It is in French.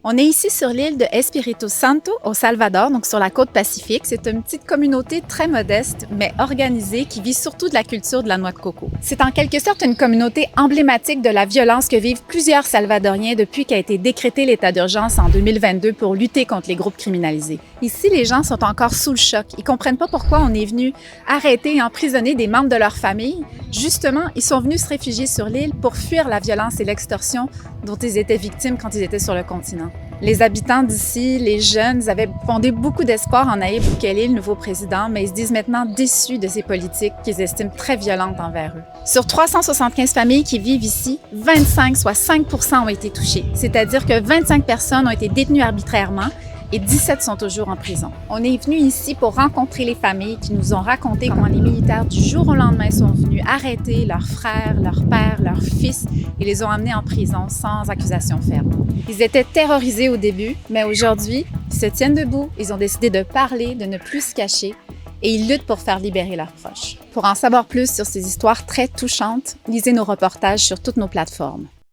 On est ici sur l'île de Espírito Santo au Salvador, donc sur la côte pacifique. C'est une petite communauté très modeste, mais organisée, qui vit surtout de la culture de la noix de coco. C'est en quelque sorte une communauté emblématique de la violence que vivent plusieurs Salvadoriens depuis qu'a été décrété l'état d'urgence en 2022 pour lutter contre les groupes criminalisés. Ici, les gens sont encore sous le choc. Ils comprennent pas pourquoi on est venu arrêter et emprisonner des membres de leur famille. Justement, ils sont venus se réfugier sur l'île pour fuir la violence et l'extorsion dont ils étaient victimes quand ils étaient sur le continent. Les habitants d'ici, les jeunes, avaient fondé beaucoup d'espoir en Nayib Bukele, le nouveau président, mais ils se disent maintenant déçus de ces politiques qu'ils estiment très violentes envers eux. Sur 375 familles qui vivent ici, 25, soit 5%, ont été touchées. C'est-à-dire que 25 personnes ont été détenues arbitrairement et 17 sont toujours en prison. On est venu ici pour rencontrer les familles qui nous ont raconté comment les militaires du jour au lendemain sont venus arrêter leurs frères, leurs pères, leurs fils et les ont amenés en prison sans accusation ferme. Ils étaient terrorisés au début, mais aujourd'hui, ils se tiennent debout, ils ont décidé de parler, de ne plus se cacher et ils luttent pour faire libérer leurs proches. Pour en savoir plus sur ces histoires très touchantes, lisez nos reportages sur toutes nos plateformes.